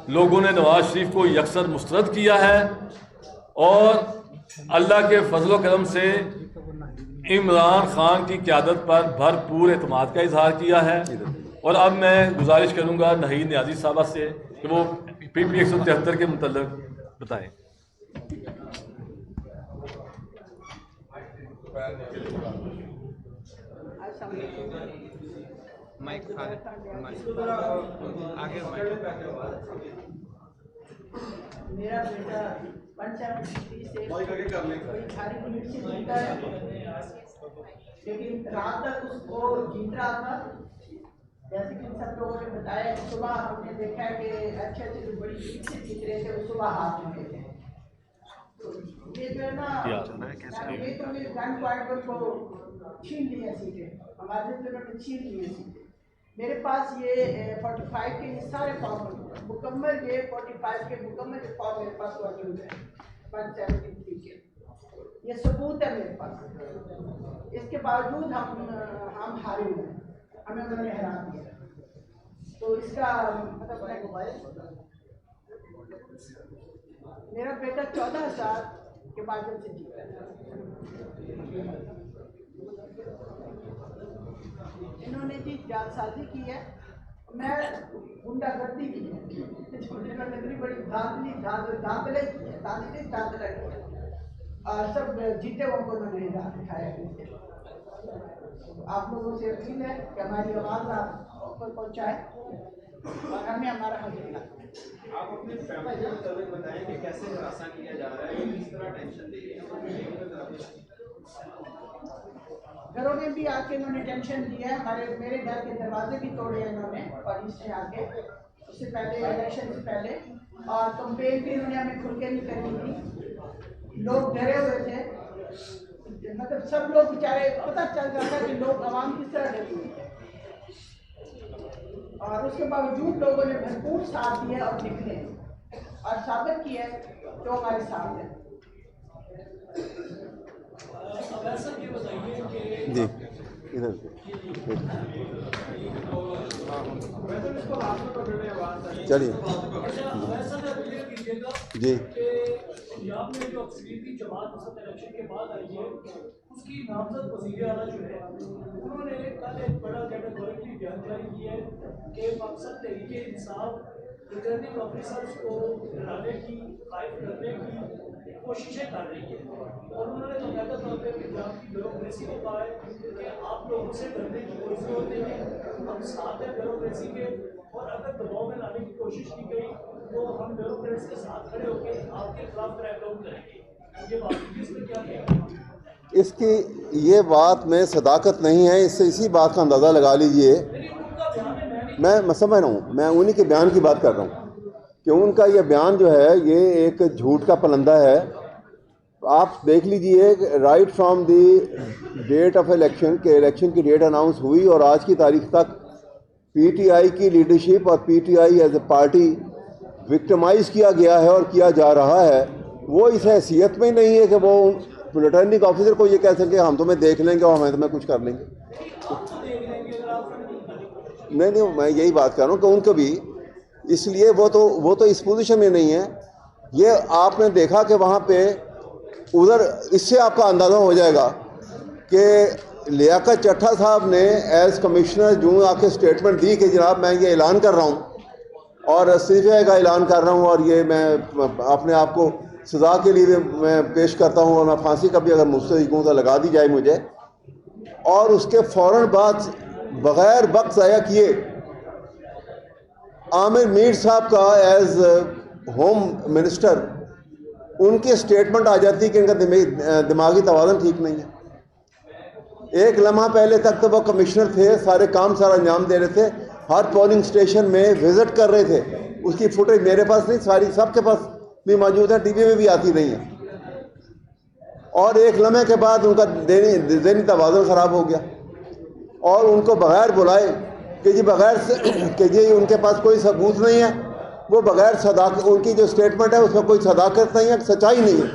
لوگوں نے نواز شریف کو یکسر مسترد کیا ہے اور اللہ کے فضل و کرم سے عمران خان کی قیادت پر بھرپور اعتماد کا اظہار کیا ہے. اور اب میں گزارش کروں گا نہید نیازی صاحبہ سے کہ وہ پی پی 173 کے متعلق بتائیں. میرا بیٹا 173 سے بھاری پولیس سے جیتا ہے، لیکن رات تک اس کو جیت رہا تھا. جیسے کہ سب لوگوں نے بتایا کہ صبح ہم نے دیکھا کہ اچھے اچھے جو بڑی جیت سے جیت رہے تھے وہ صبح ہاتھ میں تھے. یہ جو ہے نا یہ تو میرے گن پوائنٹ کو چھین لیا سیٹیں، ہمارے دنوں نے چھین لی سیٹیں. میرے پاس یہ 45 کے سارے فارم مکمل، یہ 45 کے مکمل فارم میرے پاس موجود ہے 173 کے. یہ ثبوت ہے میرے پاس. اس کے باوجود ہم ہارے ہوئے ہیں، ہمیں انہوں نے ہرا دیا. تو اس کا مطلب میرا بیٹا 14,000 کے مارجن سے جیتا ہے. انہوں نے جی جال سازی کی ہے، میں گنڈا گردی کی ہے، نگری بڑی دھاندلے کی ہے، دھاندلا کی ہے، اور سب جیتے وہ کو انہوں نے دکھایا. آپ لوگوں سے اپیل ہے کہ ہماری آواز آپ اوپر پہنچائیں اور ہمیں ہمارا حق ملا. آپ اپنے فیملی کے مطابق بتائیں کہ کیسے ہراساں کیا جا رہا ہے، کس طرح ٹینشن دے رہے ہیں. گھروں میں بھی آ کے انہوں نے ٹینشن دی ہے. میرے گھر کے دروازے بھی توڑے ہیں انہوں نے پولیس سے آ کے، اس سے پہلے الیکشن سے پہلے، اور کمپین بھی انہوں نے ہمیں کھل کے نہیں کرنی تھی. لوگ ڈرے ہوئے تھے، مطلب سب لوگ بیچارے پتہ چل رہا تھا کہ لوگ عوام کس طرح ڈری ہوئی ہے، اور اس کے باوجود لوگوں نے بھرپور ساتھ دیا اور نکلے اور ثابت کیا جو ہمارے ساتھ ہے. جی ادھر چلیے جی. پنجاب میں جو اکثریتی جماعت وسط الیکشن کے بعد آئی ہے، اس کی نامزد وزیر اعلیٰ جو ہے انہوں نے کل ایک بڑا کیٹیگوریکلی بیان جاری کیا ہے کہ مقصد تحریک انصاف ریٹرننگ آفیسرز کو ڈرانے کی، قائد کرنے کی کوششیں کر رہی ہے. اور انہوں نے باقاعدہ طور پہ پنجاب کی بیوروکریسی کو کہا ہے کہ آپ لوگوں سے ڈرنے کی کوئی ضرورت نہیں ہے، ہم ساتھ ہیں بیوروکریسی کے، اور اگر دباؤ میں لانے کی کوشش کی گئی تو ہم بیوروکریٹس کے ساتھ کھڑے ہو کے آپ کے خلاف کریک ڈاؤن کریں گے. یہ بات اس میں کیا کہیں گے؟ اس کی یہ بات میں صداقت نہیں ہے. اس سے اسی بات کا اندازہ لگا لیجئے. میں سمجھ رہا ہوں، میں انہی کے بیان کی بات کر رہا ہوں کہ ان کا یہ بیان جو ہے یہ ایک جھوٹ کا پلندہ ہے. آپ دیکھ لیجئے right from the debt of election کہ الیکشن کی ڈیٹ اناؤنس ہوئی اور آج کی تاریخ تک پی ٹی آئی کی لیڈرشپ اور P T I as a party victimise کیا گیا ہے اور کیا جا رہا ہے. وہ اس حیثیت میں نہیں ہے کہ وہ ریٹرننگ آفیسر کو یہ کہہ سکے ہم تمہیں دیکھ لیں گے اور ہمیں تمہیں کچھ کر لیں گے. نہیں میں یہی بات کر رہا ہوں کہ ان کو بھی اس لیے وہ تو اس پوزیشن میں نہیں ہے. یہ آپ نے دیکھا کہ وہاں پہ ادھر اس سے آپ کا اندازہ ہو جائے گا کہ لیاقت چٹھا صاحب نے ایز کمشنر جو آ کے اسٹیٹمنٹ دی کہ جناب میں یہ اعلان کر رہا ہوں اور استعفے کا اعلان کر رہا ہوں اور یہ میں اپنے آپ کو سزا کے لیے میں پیش کرتا ہوں اور میں پھانسی کا بھی اگر مستحق ہوں تو لگا دی جائے مجھے. اور اس کے فوراً بعد بغیر وقت ضائع کیے عامر میر صاحب کا ایز ہوم منسٹر ان کی اسٹیٹمنٹ آ جاتی کہ ان کا دماغی توازن ٹھیک نہیں ہے. ایک لمحہ پہلے تک تو وہ کمشنر تھے، سارے کام سارا انجام دے رہے تھے، ہر پولنگ اسٹیشن میں وزٹ کر رہے تھے. اس کی فوٹیج میرے پاس نہیں، ساری سب کے پاس بھی موجود ہے، ٹی وی میں بھی آتی نہیں ہے. اور ایک لمحے کے بعد ان کا ذہنی توازن خراب ہو گیا اور ان کو بغیر بلائے کہ جی بغیر کہ جی ان کے پاس کوئی ثبوت نہیں ہے وہ بغیر صداقت، ان کی جو اسٹیٹمنٹ ہے اس میں کوئی صداقت نہیں ہے، سچائی نہیں ہے۔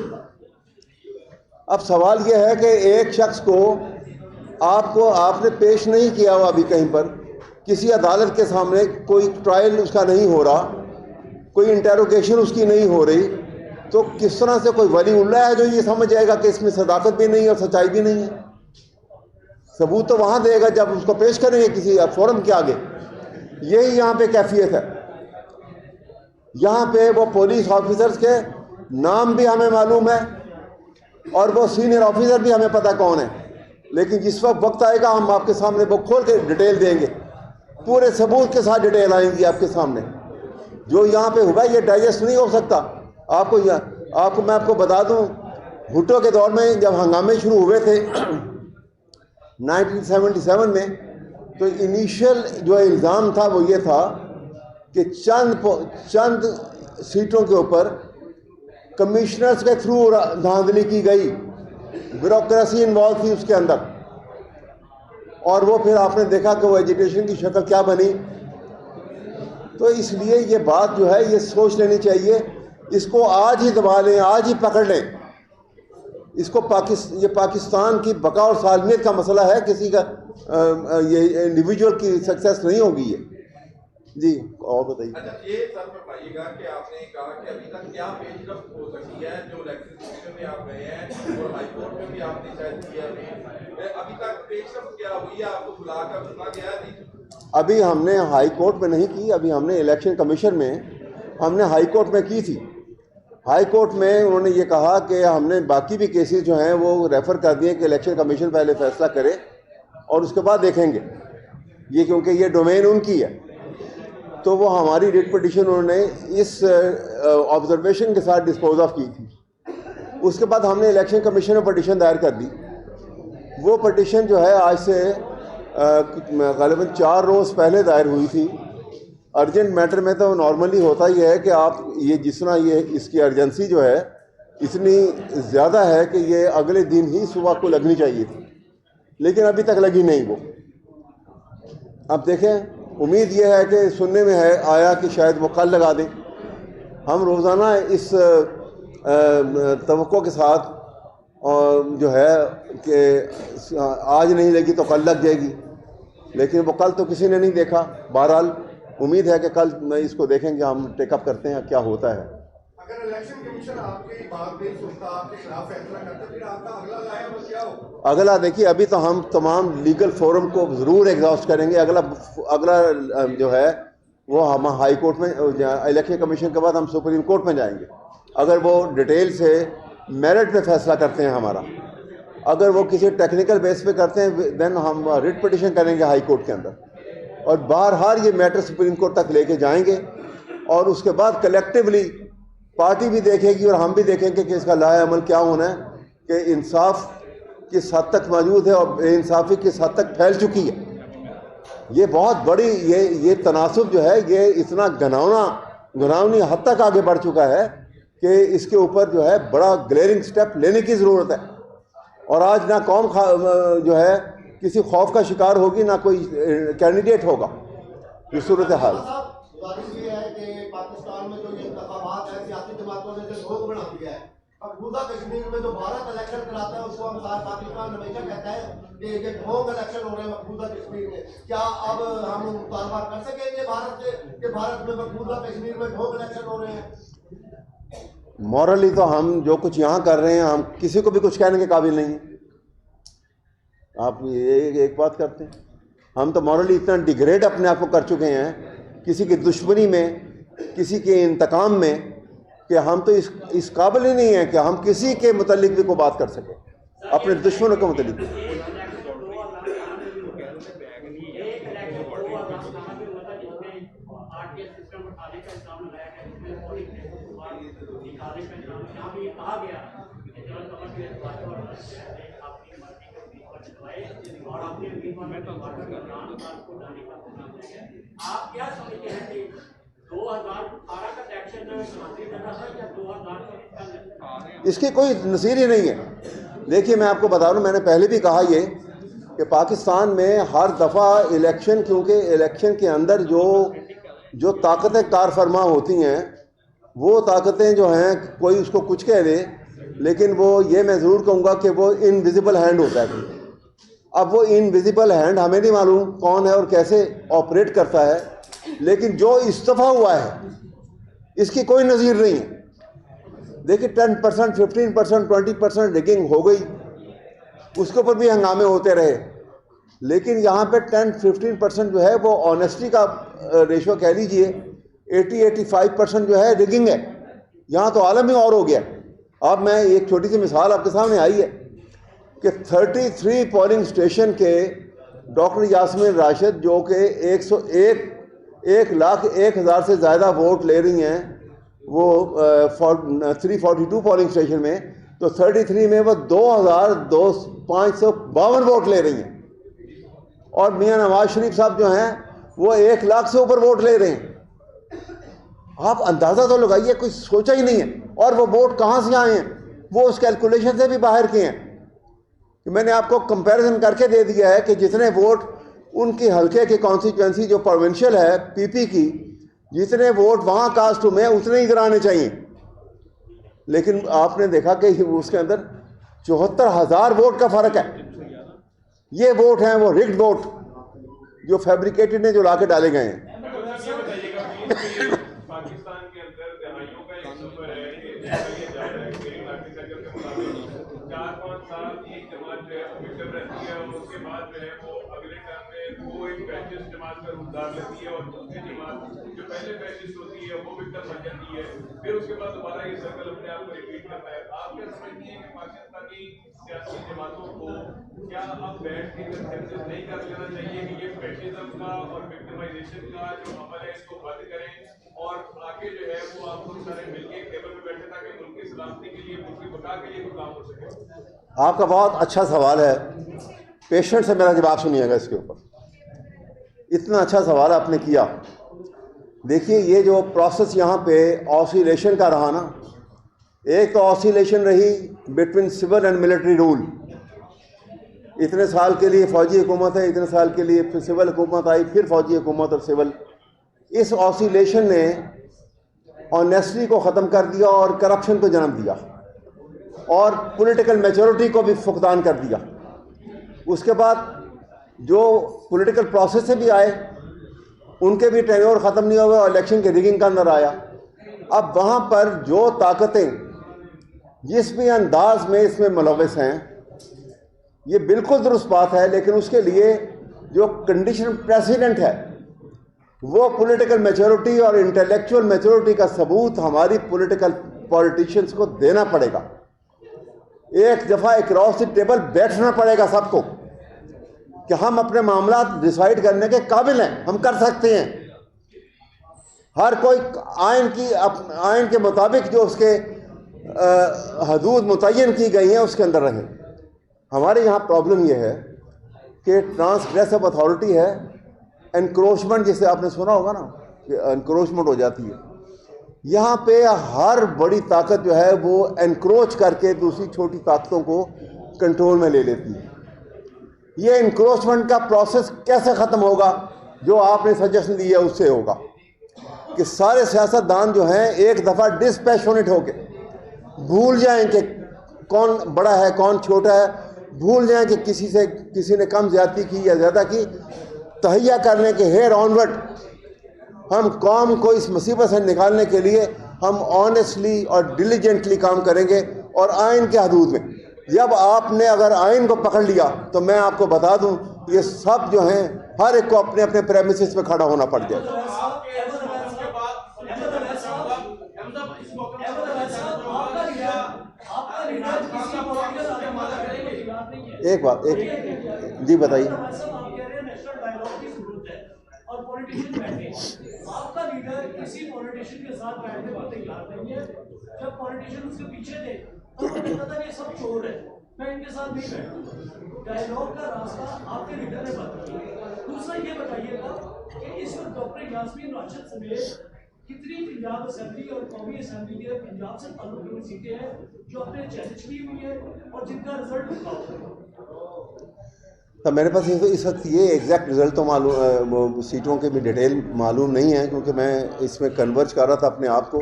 اب سوال یہ ہے کہ ایک شخص کو آپ نے پیش نہیں کیا ہوا ابھی کہیں پر، کسی عدالت کے سامنے کوئی ٹرائل اس کا نہیں ہو رہا، کوئی انٹیروگیشن اس کی نہیں ہو رہی، تو کس طرح سے کوئی ولی اللہ ہے جو یہ سمجھ جائے گا کہ اس میں صداقت بھی نہیں ہے اور سچائی بھی نہیں ہے؟ ثبوت تو وہاں دے گا جب اس کو پیش کریں گے کسی فورم کے آگے۔ یہی یہاں پہ کیفیت ہے۔ یہاں پہ وہ پولیس آفیسرز کے نام بھی ہمیں معلوم ہے اور وہ سینئر آفیسر بھی ہمیں پتہ کون ہے، لیکن جس وقت آئے گا ہم آپ کے سامنے وہ کھول کے ڈیٹیل دیں گے، پورے ثبوت کے ساتھ ڈیٹیل آئیں گی آپ کے سامنے۔ جو یہاں پہ ہوا یہ ڈائجسٹ نہیں ہو سکتا۔ میں آپ کو بتا دوں، بھٹو کے دور میں جب ہنگامے شروع ہوئے تھے 1977 میں، تو انیشیل جو الزام تھا وہ یہ تھا کہ چند سیٹوں کے اوپر کمشنرز کے تھرو دھاندلی کی گئی، بیوروکریسی انوالو تھی اس کے اندر، اور وہ پھر آپ نے دیکھا کہ وہ ایجوکیشن کی شکل کیا بنی۔ تو اس لیے یہ بات جو ہے یہ سوچ لینی چاہیے، اس کو آج ہی دبا لیں، آج ہی پکڑ لیں۔ اس کو یہ پاکستان کی بقا اور سالمیت کا مسئلہ ہے، کسی کا یہ انڈیویجول کی سکسیس نہیں ہوگی یہ۔ جی اور بتائیے۔ اچھا یہ سر بتائیے گا کہ آپ نے کہا کہ ابھی تک کیا پیش رفت ہو سکتی ہے، جو الیکشن کمیشن میں آپ گئے ہیں اور ہائی کورٹ میں بھی آپ نے شاید کیا ابھی تک پیش رفت کیا ہوئی ہے؟ آپ کو بلا کر سنا گیا ہے؟ ابھی ہم نے ہائی کورٹ میں نہیں کی، ابھی ہم نے الیکشن کمیشن میں ہم نے ہائی کورٹ میں کی تھی۔ ہائی کورٹ میں انہوں نے یہ کہا کہ ہم نے باقی بھی کیسز جو ہیں وہ ریفر کر دیے کہ الیکشن کمیشن پہلے فیصلہ کرے اور اس کے بعد دیکھیں گے یہ، کیونکہ یہ ڈومین ان کی ہے۔ تو وہ ہماری ریٹ پٹیشن انہوں نے اس آبزرویشن کے ساتھ ڈسپوز آف کی تھی۔ اس کے بعد ہم نے الیکشن کمیشن میں پٹیشن دائر کر دی۔ وہ پٹیشن جو ہے آج سے غالباً 4 روز پہلے دائر ہوئی تھی۔ ارجنٹ میٹر میں تو نارملی ہوتا ہی ہے کہ آپ یہ جس طرح یہ اس کی ارجنسی جو ہے اتنی زیادہ ہے کہ یہ اگلے دن ہی صبح کو لگنی چاہیے تھی، لیکن ابھی تک لگی نہیں وہ۔ اب دیکھیں، امید یہ ہے کہ سننے میں آیا کہ شاید وہ کل لگا دیں۔ ہم روزانہ اس توقع کے ساتھ جو ہے کہ آج نہیں لگی تو کل لگ جائے گی، لیکن وہ کل تو کسی نے نہیں دیکھا۔ بہرحال امید ہے کہ کل میں اس کو دیکھیں گے، ہم ٹیک اپ کرتے ہیں کیا ہوتا ہے۔ اگر الیکشن کمیشن آپ کی بات نہیں سنتا، آپ کے خلاف فیصلہ کرتا، پھر آپ کا اگلا لایا وہ کیا ہوگا؟ اگلا دیکھیے، ابھی تو ہم تمام لیگل فورم کو ضرور ایگزاسٹ کریں گے۔ اگلا جو ہے وہ ہم ہائی کورٹ میں، الیکشن کمیشن کے بعد ہم سپریم کورٹ میں جائیں گے۔ اگر وہ ڈیٹیل سے میرٹ پہ فیصلہ کرتے ہیں ہمارا، اگر وہ کسی ٹیکنیکل بیس پہ کرتے ہیں دین ہم ریٹ پٹیشن کریں گے ہائی کورٹ کے اندر، اور بہرحال یہ میٹر سپریم کورٹ تک لے کے جائیں گے، اور اس کے بعد کلیکٹیولی پارٹی بھی دیکھے گی اور ہم بھی دیکھیں گے کہ اس کا لائحہ عمل کیا ہونا ہے، کہ انصاف کس حد تک موجود ہے اور بے انصافی کس حد تک پھیل چکی ہے۔ یہ بہت بڑی یہ تناسب جو ہے یہ اتنا گھناؤنی حد تک آگے بڑھ چکا ہے کہ اس کے اوپر جو ہے بڑا گلیئرنگ سٹیپ لینے کی ضرورت ہے۔ اور آج نہ قوم جو ہے کسی خوف کا شکار ہوگی، نہ کوئی کینڈیڈیٹ ہوگا۔ یہ صورتحال گزارش یہ ہے کہ پاکستان میں جو یہ انتخابات ہیں سیاسی جماعتوں نے ڈھونگ بنا دیا ہے۔ مقبوضہ کشمیر میں جو بھارت الیکشن کراتا ہے اس کو ہم پاکستان ہمیشہ کہتا ہے کہ یہ ڈھونگ الیکشن ہو رہے ہیں مقبوضہ کشمیر میں۔ کیا اب ہم مطالبہ کر سکیں گے بھارت سے کہ بھارت میں مقبوضہ کشمیر میں ڈھونگ الیکشن ہو رہے ہیں؟ مورلی تو ہم جو کچھ یہاں کر رہے ہیں ہم کسی کو بھی کچھ کہنے کے قابل نہیں ہیں۔ آپ ایک بات کرتے ہیں، ہم تو مورلی اتنا ڈیگریڈ اپنے آپ کو کر چکے ہیں کسی کی دشمنی میں، کسی کے انتقام میں، کہ ہم تو اس قابل ہی نہیں ہیں کہ ہم کسی کے متعلق بھی کوئی بات کر سکیں، اپنے دشمنوں کے متعلق بھی۔ آپ کیا سمجھتے ہیں کہ 2018 کا الیکشن شانتی جگہ ہے یا 2000 اس کی کوئی نظیر ہی نہیں ہے۔ دیکھیے میں آپ کو بتا رہا ہوں، میں نے پہلے بھی کہا یہ کہ پاکستان میں ہر دفعہ الیکشن، کیونکہ الیکشن کے اندر جو جو طاقتیں کار فرما ہوتی ہیں وہ طاقتیں جو ہیں کوئی اس کو کچھ کہہ دے، لیکن وہ یہ میں ضرور کہوں گا کہ وہ انویزیبل ہینڈ ہوتا ہے. اب وہ انویزیبل ہینڈ ہمیں نہیں معلوم کون ہے اور کیسے آپریٹ کرتا ہے، لیکن جو استفا ہوا ہے اس کی کوئی نظیر نہیں ہے. دیکھیں 10%، 15%، 20% ریگنگ ہو گئی، اس کے اوپر بھی ہنگامے ہوتے رہے، لیکن یہاں پہ 10-15% جو ہے وہ آنیسٹی کا ریشو کہہ لیجئے، 80-85% جو ہے ریگنگ ہے. یہاں تو عالم ہی اور ہو گیا. اب میں ایک چھوٹی سی مثال آپ کے سامنے آئی ہے کہ 33 پولنگ اسٹیشن کے ڈاکٹر یاسمین راشد جو کہ 101,01,000 سے زیادہ ووٹ لے رہی ہیں وہ 342 پولنگ اسٹیشن میں، تو 33 میں وہ 2,552 ووٹ لے رہی ہیں. اور میاں نواز شریف صاحب جو ہیں وہ 1,00,000 سے اوپر ووٹ لے رہے ہیں. آپ اندازہ تو لگائیے، کوئی سوچا ہی نہیں ہے. اور وہ ووٹ کہاں سے آئے ہیں؟ وہ اس کیلکولیشن سے بھی باہر کے ہیں. میں نے آپ کو کمپیریزن کر کے دے دیا ہے کہ جتنے ووٹ ان کی حلقے کی کانسٹیچوئنسی جو پروونشل ہے پی پی کی، جتنے ووٹ وہاں کاسٹ ہوئے ہیں اتنے ہی ادھر آنے چاہیے. لیکن آپ نے دیکھا کہ اس کے اندر 74,000 ووٹ کا فرق ہے. یہ ووٹ ہیں وہ رگڈ ووٹ جو فیبریکیٹڈ نے جو لا کے ڈالے گئے ہیں. پاکستان کے اندر دہائیوں کا ایک سفر ہے کہ 4-5 سال ایک جماعت جو ہے وکٹم رہتی ہے، اور اس کے بعد جو ہے وہ اگلے ٹرم میں وہ ایک پیچس جماعت کا روزگار لیتی ہے، اور دوسری جماعت جو پہلے پیچس ہوتی ہے وہ وکٹم بن جاتی ہے. پھر اس کے بعد دوبارہ یہ سرکل اپنے آپ کو ریپیٹ کرتا ہے. آپ کیا سمجھتی ہیں کہ پاکستانی سیاسی جماعتوں کو کیا اب بیٹھ کے کنسنسس نہیں کر لینا چاہیے کہ یہ پیچزم کا اور وکٹمائزیشن کا جو عمل ہے اس کو بند کریں اور آگے جو ہے وہ آپ لوگ سارے مل کے ٹیبل پہ بیٹھے تاکہ ملک کی سلامتی کے لیے، ملک کی بقا کے لیے کوئی کام ہو سکے؟ آپ کا بہت اچھا سوال ہے. پیشنٹ سے میرا جواب سنیے گا اس کے اوپر. اتنا اچھا سوال آپ نے کیا. دیکھیے یہ جو پروسیس یہاں پہ آسیلیشن کا رہا نا، ایک تو آسیلیشن رہی between civil and military rule. اتنے سال کے لیے فوجی حکومت ہے، اتنے سال کے لیے پھر سول حکومت آئی، پھر فوجی حکومت اور سول. اس آسیلیشن نے آنیسٹی کو ختم کر دیا اور کرپشن کو جنم دیا اور پولیٹیکل میچورٹی کو بھی فقدان کر دیا. اس کے بعد جو پولیٹیکل پروسیس سے بھی آئے ان کے بھی ٹینیور ختم نہیں ہوئے اور الیکشن کے ریگنگ کا اندر آیا. اب وہاں پر جو طاقتیں جس بھی انداز میں اس میں ملوث ہیں، یہ بالکل درست بات ہے، لیکن اس کے لیے جو کنڈیشن پریسیڈنٹ ہے وہ پولیٹیکل میچورٹی اور انٹلیکچوئل میچورٹی کا ثبوت ہماری پولیٹیشنز کو دینا پڑے گا. ایک دفعہ اکراس دی ٹیبل بیٹھنا پڑے گا سب کو کہ ہم اپنے معاملات ڈیسائیڈ کرنے کے قابل ہیں، ہم کر سکتے ہیں. ہر کوئی آئین کے مطابق جو اس کے حدود متعین کی گئی ہیں اس کے اندر رہے. ہمارے یہاں پرابلم یہ ہے کہ ٹرانسگریسو اتھارٹی ہے، انکروچمنٹ جسے آپ نے سنا ہوگا نا کہ انکروچمنٹ ہو جاتی ہے. یہاں پہ ہر بڑی طاقت جو ہے وہ انکروچ کر کے دوسری چھوٹی طاقتوں کو کنٹرول میں لے لیتی ہے. یہ انکروچمنٹ کا پروسیس کیسے ختم ہوگا؟ جو آپ نے سجیشن دی ہے اس سے ہوگا کہ سارے سیاستدان جو ہیں ایک دفعہ ڈسپیشنیٹ ہو کے بھول جائیں کہ کون بڑا ہے کون چھوٹا ہے، بھول جائیں کہ کسی نے کم زیادتی کی یا زیادہ کی. تہیا کرنے کے ہیئر آنورڈ ہم قوم کو اس مصیبت سے نکالنے کے لیے ہم آنیسٹلی اور ڈیلیجنٹلی کام کریں گے اور آئین کے حدود میں. جب آپ نے اگر آئین کو پکڑ لیا تو میں آپ کو بتا دوں یہ سب جو ہیں ہر ایک کو اپنے اپنے پریمیسز پہ کھڑا ہونا پڑ جائے. ایک بات جی بتائیے. اور پولیٹیشین بیٹھے، آپ کا لیڈر کسی پولیٹیشین کے ساتھ بیٹھنے کو تیار نہیں ہے. جب پولیٹیشین اس کے پیچھے تھے تو انہوں نے کہا تھا کہ یہ سب چور ہے، میں ان کے ساتھ نہیں بیٹھوں. ڈائیلاگ کا راستہ آپ کے لیڈر نے بتایا. دوسرا یہ بتائیے گا کہ اس وقت ڈاکٹر یاسمین راشد سمیت کتنی پنجاب اسمبلی اور قومی اسمبلی کے پنجاب سے تعلق رکھنے سیٹیں ہیں جو اپنے چیلنج کی ہوئی ہے اور جن کا رزلٹ رکا ہوا ہے؟ تب میرے پاس اس وقت یہ ایگزیکٹ رزلٹ تو معلوم سیٹوں کے بھی ڈیٹیل معلوم نہیں ہے کیونکہ میں اس میں کنورج کر رہا تھا اپنے آپ کو،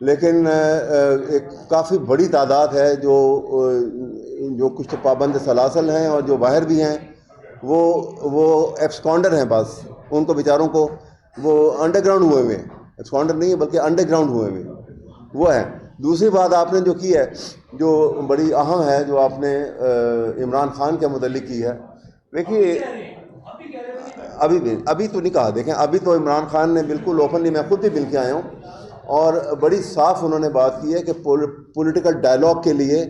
لیکن ایک کافی بڑی تعداد ہے جو کچھ پابند سلاسل ہیں اور جو باہر بھی ہیں، وہ ایبسکانڈر ہیں، بس ان کو بیچاروں کو وہ انڈر گراؤنڈ ہوئے ہوئے ہیں، ایبسکانڈر نہیں ہے بلکہ انڈر گراؤنڈ ہوئے ہوئے وہ ہیں۔ دوسری بات آپ نے جو کی ہے جو بڑی اہم ہے، جو آپ نے عمران خان کے متعلق کی ہے، دیکھیے ابھی تو نہیں کہا، دیکھیں ابھی تو عمران خان نے بالکل اوپنلی، میں خود بھی مل کے آیا ہوں، اور بڑی صاف انہوں نے بات کی ہے کہ پولیٹیکل ڈائلاگ کے لیے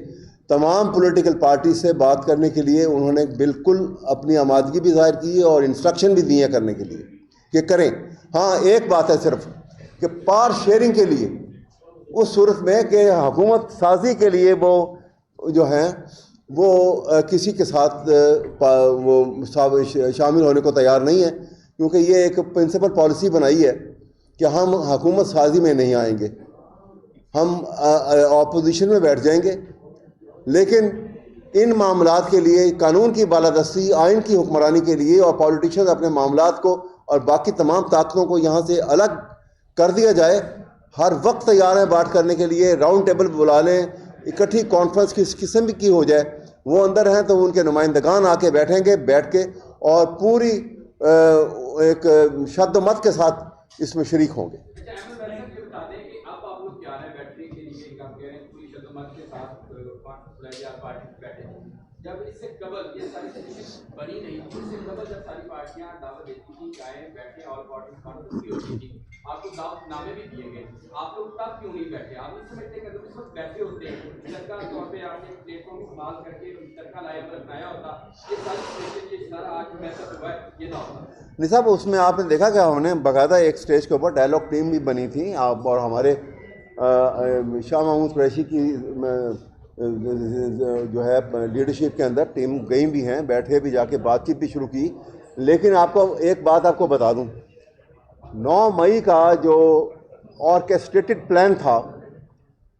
تمام پولیٹیکل پارٹی سے بات کرنے کے لیے انہوں نے بالکل اپنی آمادگی بھی ظاہر کی ہے اور انسٹرکشن بھی دی ہے کرنے کے لیے کہ کریں۔ ہاں ایک بات ہے صرف کہ پار شیئرنگ کے لیے، اس صورت میں کہ حکومت سازی کے لیے وہ جو ہیں وہ کسی کے ساتھ وہ شامل ہونے کو تیار نہیں ہے، کیونکہ یہ ایک پرنسپل پالیسی بنائی ہے کہ ہم حکومت سازی میں نہیں آئیں گے، ہم اپوزیشن میں بیٹھ جائیں گے، لیکن ان معاملات کے لیے قانون کی بالادستی، آئین کی حکمرانی کے لیے، اور پولیٹیشین اپنے معاملات کو اور باقی تمام طاقتوں کو یہاں سے الگ کر دیا جائے، ہر وقت تیار ہیں بات کرنے کے لیے، راؤنڈ ٹیبل بلا لیں، اکٹھی کانفرنس کس قسم کی ہو جائے، وہ اندر ہیں تو ان کے نمائندگان آ کے بیٹھیں گے، بیٹھ کے اور پوری ایک شد و مت کے ساتھ اس میں شریک ہوں گے۔ جب اس سے قبل یہ ساری سچویشن بنی نہیں تھی، اس سے قبل جب ساری پارٹیاں دعوت دیتی تھیں کہ آئیں بیٹھیں اور کانفرنس بھی ہوتی تھی، آپ کو دعوت نامے بھی دیے گئے، آپ لوگ تب کیوں نہیں بیٹھے؟ آپ نہیں سمجھتے کہ اگر اس وقت بیٹھے ہوتے سرکار کے طور پہ آپ نے پلیٹ فارم استعمال کر کے سرکار لائے پر اپنایا ہوتا، یہ ساری سچویشن یہ سارا آج محسوس ہوا ہے، یہ نہ ہوتا؟ نہیں صاحب، اس میں آپ نے دیکھا کہ ہم نے باقاعدہ ایک سٹیج کے اوپر ڈائلاگ ٹیم بھی بنی تھی، آپ اور ہمارے شاہ محمود قریشی کی جو ہے لیڈرشپ کے اندر ٹیم گئی بھی ہیں، بیٹھے بھی، جا کے بات چیت بھی شروع کی۔ لیکن آپ کو ایک بات آپ کو بتا دوں، 9 مئی کا جو آرکیسٹریٹڈ پلان تھا،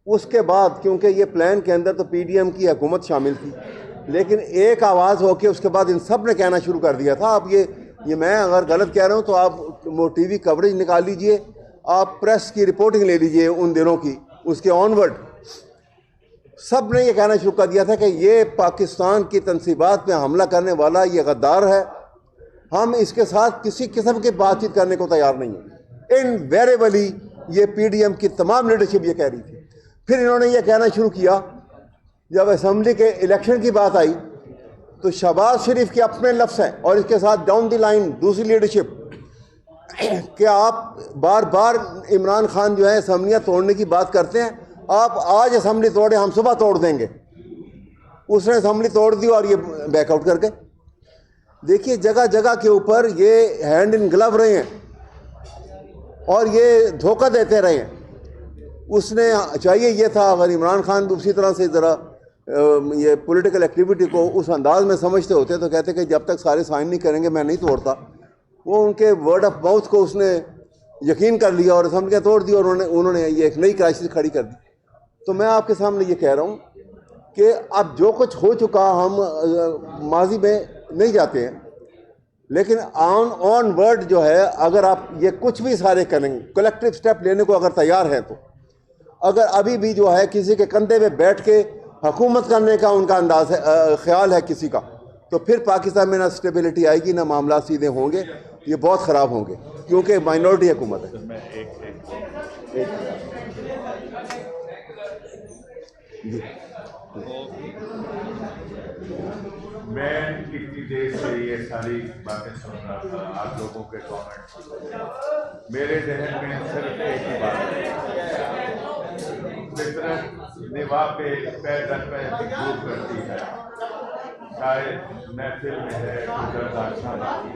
اس کے بعد کیونکہ یہ پلان کے اندر تو پی ڈی ایم کی حکومت شامل تھی، لیکن ایک آواز ہو کے اس کے بعد ان سب نے کہنا شروع کر دیا تھا۔ اب یہ میں اگر غلط کہہ رہا ہوں تو آپ وہ ٹی وی کوریج نکال لیجئے، آپ پریس کی رپورٹنگ لے لیجئے ان دنوں کی، اس کے آنورڈ سب نے یہ کہنا شروع کر دیا تھا کہ یہ پاکستان کی تنصیبات پہ حملہ کرنے والا یہ غدار ہے، ہم اس کے ساتھ کسی قسم کی بات چیت کرنے کو تیار نہیں ہیں۔ انویریبلی یہ پی ڈی ایم کی تمام لیڈرشپ یہ کہہ رہی تھی۔ پھر انہوں نے یہ کہنا شروع کیا جب اسمبلی کے الیکشن کی بات آئی تو شہباز شریف کے اپنے لفظ ہیں، اور اس کے ساتھ ڈاؤن دی لائن دوسری لیڈرشپ، کہ آپ بار بار عمران خان جو ہے اسمبلیاں توڑنے کی بات کرتے ہیں، آپ آج اسمبلی توڑیں، ہم صبح توڑ دیں گے۔ اس نے اسمبلی توڑ دی اور یہ بیک آؤٹ کر کے دیکھیے جگہ جگہ کے اوپر یہ ہینڈ ان گلو رہے ہیں اور یہ دھوکہ دیتے رہے ہیں۔ اس نے چاہیے یہ تھا اگر عمران خان بھی اسی طرح سے ذرا یہ پولیٹیکل ایکٹیویٹی کو اس انداز میں سمجھتے ہوتے تو کہتے کہ جب تک سارے سائن نہیں کریں گے میں نہیں توڑتا۔ وہ ان کے ورڈ آف ماؤتھ کو اس نے یقین کر لیا اور اسمبلیاں توڑ دی، اور انہوں نے یہ ایک نئی کرائسس کھڑی کر دی۔ تو میں آپ کے سامنے یہ کہہ رہا ہوں کہ اب جو کچھ ہو چکا ہم ماضی میں نہیں جاتے ہیں، لیکن آن ورڈ جو ہے اگر آپ یہ کچھ بھی سارے کریں گے، کلیکٹیو سٹیپ لینے کو اگر تیار ہیں، تو اگر ابھی بھی جو ہے کسی کے کندھے پہ بیٹھ کے حکومت کرنے کا ان کا انداز ہے، خیال ہے کسی کا، تو پھر پاکستان میں نہ اسٹیبلٹی آئے گی، نہ معاملات سیدھے ہوں گے، یہ بہت خراب ہوں گے، کیونکہ مائنورٹی حکومت ہے۔ میں کتنی دیر سے یہ ساری باتیں سن رہا تھا، آپ لوگوں کے کامنٹ، میرے ذہن میں صرف ایک ہی بات ہے، فطرت نوا پہ پیر در پہ دور کرتی ہے، شاید محفل میں ہے گزرداشاں باقی۔